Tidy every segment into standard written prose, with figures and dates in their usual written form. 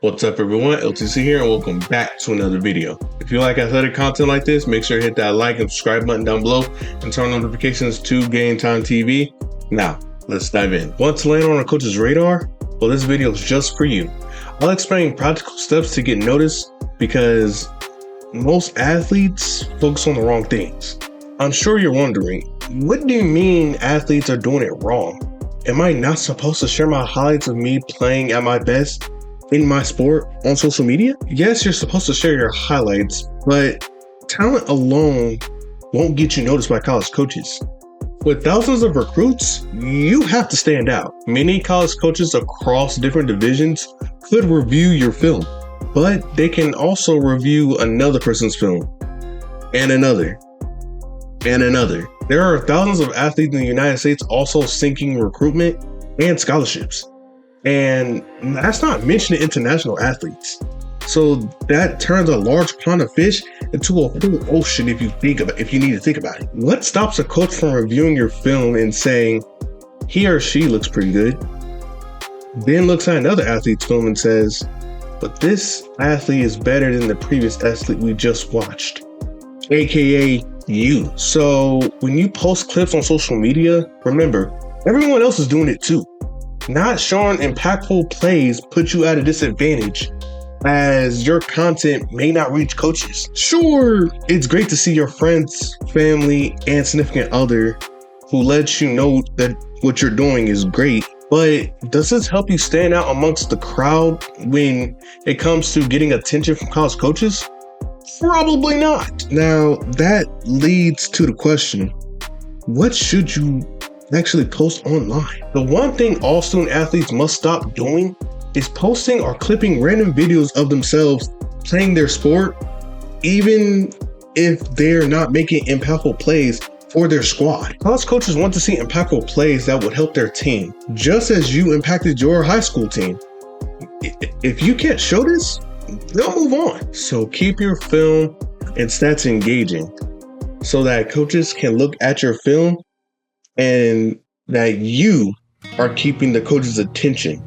What's up everyone, LTC here and welcome back to another video. If you like athletic content like this, make sure to hit that like and subscribe button down below and turn on notifications to Game Time TV. Now, let's dive in. Want to land on a coach's radar? Well, this video is just for you. I'll explain practical steps to get noticed because most athletes focus on the wrong things. I'm sure you're wondering, what do you mean athletes are doing it wrong? Am I not supposed to share my highlights of me playing at my best in my sport on social media? Yes, you're supposed to share your highlights, but talent alone won't get you noticed by college coaches. With thousands of recruits, you have to stand out. Many college coaches across different divisions could review your film, but they can also review another person's film, and another, and another. There are thousands of athletes in the United States also seeking recruitment and scholarships. And that's not mentioning international athletes. So that turns a large pond of fish into a whole ocean if you need to think about it. What stops a coach from reviewing your film and saying, he or she looks pretty good, then looks at another athlete's film and says, but this athlete is better than the previous athlete we just watched, aka you. So when you post clips on social media, remember, everyone else is doing it too. Not showing impactful plays puts you at a disadvantage as your content may not reach coaches. Sure, it's great to see your friends, family, and significant other who lets you know that what you're doing is great, but does this help you stand out amongst the crowd when it comes to getting attention from college coaches? Probably not. Now, that leads to the question, what should you actually post online? The one thing all student athletes must stop doing is posting or clipping random videos of themselves playing their sport, even if they're not making impactful plays for their squad. College coaches want to see impactful plays that would help their team, just as you impacted your high school team. If you can't show this, they'll move on. So keep your film and stats engaging so that coaches can look at your film and that you are keeping the coach's attention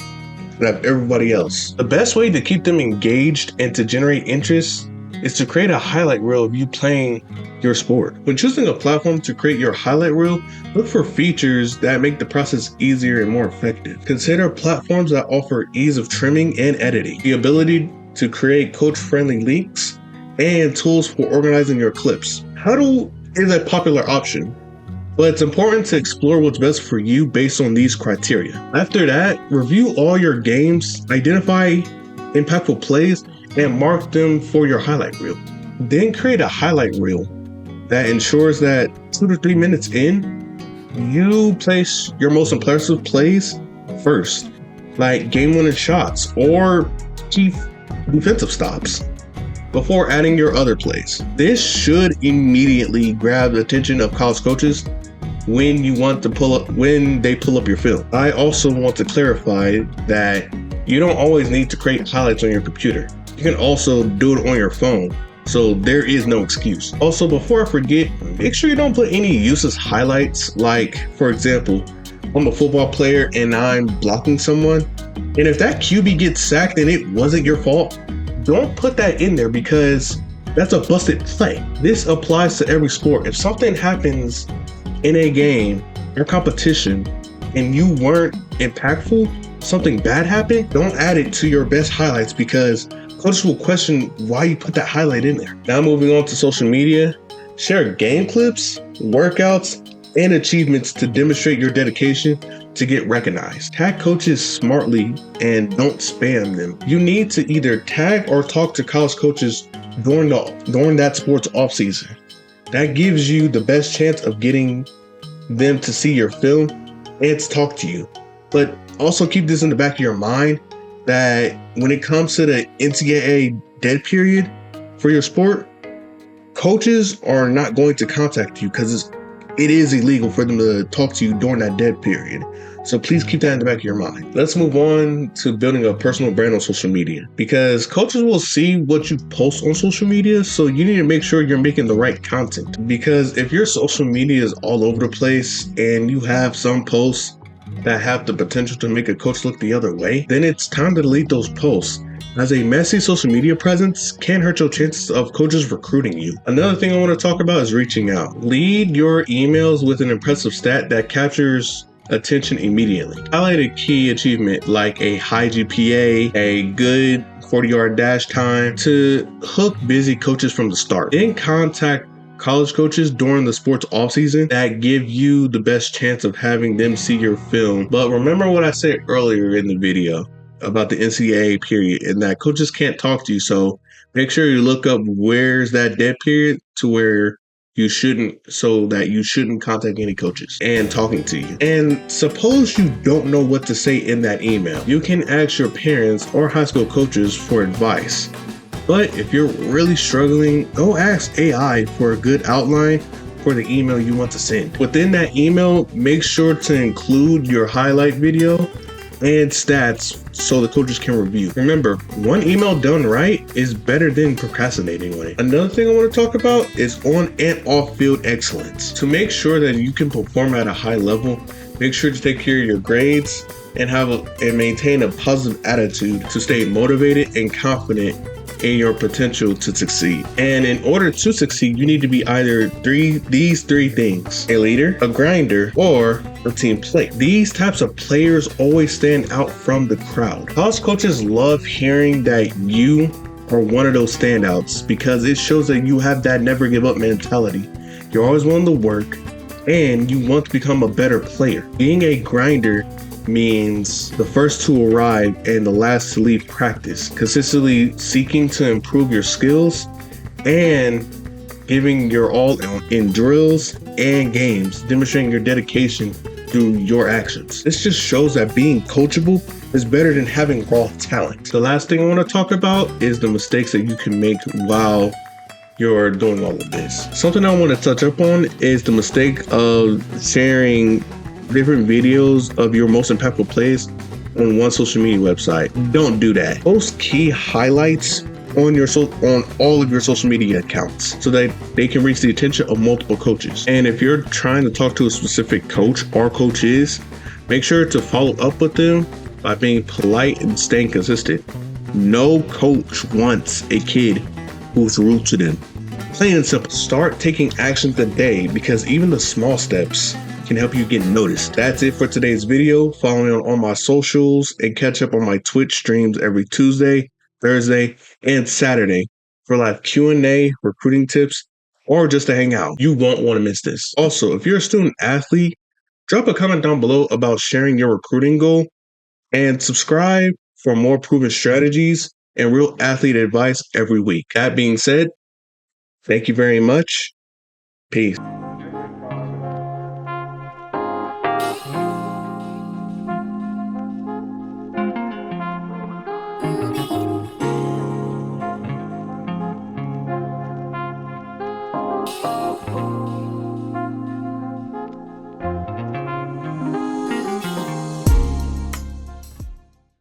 of everybody else. The best way to keep them engaged and to generate interest is to create a highlight reel of you playing your sport. When choosing a platform to create your highlight reel, look for features that make the process easier and more effective. Consider platforms that offer ease of trimming and editing, the ability to create coach-friendly links, and tools for organizing your clips. Hudl is a popular option, but it's important to explore what's best for you based on these criteria. After that, review all your games, identify impactful plays, and mark them for your highlight reel. Then create a highlight reel that ensures that 2 to 3 minutes in, you place your most impressive plays first, like game-winning shots or key defensive stops, before adding your other plays. This should immediately grab the attention of college coaches when they pull up your film. I also want to clarify that you don't always need to create highlights on your computer. You can also do it on your phone, so there is no excuse. Also, before I forget, make sure you don't put any useless highlights, like, for example, I'm a football player and I'm blocking someone, and if that QB gets sacked and it wasn't your fault, don't put that in there because that's a busted play. This applies to every sport. If something happens in a game or competition and you weren't impactful, something bad happened, don't add it to your best highlights because coaches will question why you put that highlight in there. Now moving on to social media, share game clips, workouts, and achievements to demonstrate your dedication to get recognized. Tag coaches smartly and don't spam them. You need to either tag or talk to college coaches during that sports off season. That gives you the best chance of getting them to see your film and to talk to you. But also keep this in the back of your mind that when it comes to the NCAA dead period for your sport, coaches are not going to contact you because it is illegal for them to talk to you during that dead period. So please keep that in the back of your mind. Let's move on to building a personal brand on social media, because coaches will see what you post on social media. So you need to make sure you're making the right content, because if your social media is all over the place and you have some posts that have the potential to make a coach look the other way, then it's time to delete those posts as a messy social media presence can hurt your chances of coaches recruiting you. Another thing I want to talk about is reaching out. Lead your emails with an impressive stat that captures attention immediately. Highlight a key achievement like a high GPA, a good 40-yard dash time to hook busy coaches from the start. Then contact college coaches during the sports offseason that give you the best chance of having them see your film. But remember what I said earlier in the video about the NCAA period and that coaches can't talk to you. So make sure you look up where's that dead period to where you shouldn't, so that you shouldn't contact any coaches and talking to you. And suppose you don't know what to say in that email. You can ask your parents or high school coaches for advice. But if you're really struggling, go ask AI for a good outline for the email you want to send. Within that email, make sure to include your highlight video and stats so the coaches can review. Remember, one email done right is better than procrastinating on it. Another thing I want to talk about is on and off field excellence. To make sure that you can perform at a high level, make sure to take care of your grades and maintain a positive attitude to stay motivated and confident in your potential to succeed. And in order to succeed, you need to be either these three things: a leader, a grinder, or a team player. These types of players always stand out from the crowd. College coaches love hearing that you are one of those standouts because it shows that you have that never give up mentality. You're always willing to work and you want to become a better player. Being a grinder means the first to arrive and the last to leave practice, consistently seeking to improve your skills and giving your all in drills and games, demonstrating your dedication through your actions. This just shows that being coachable is better than having raw talent. The last thing I want to talk about is the mistakes that you can make while you're doing all of this. Something I want to touch up on is the mistake of sharing different videos of your most impactful plays on one social media website. Don't do that. Post key highlights on all of your social media accounts so that they can reach the attention of multiple coaches. And if you're trying to talk to a specific coach or coaches, make sure to follow up with them by being polite and staying consistent. No coach wants a kid who's rude to them. Plain and simple. Start taking action today because even the small steps can help you get noticed. That's it for today's video. Follow me on my socials and catch up on my Twitch streams every Tuesday, Thursday, and Saturday for live Q&A, recruiting tips, or just to hang out. You won't want to miss this. Also, if you're a student athlete, drop a comment down below about sharing your recruiting goal and subscribe for more proven strategies and real athlete advice every week. That being said, thank you very much. Peace.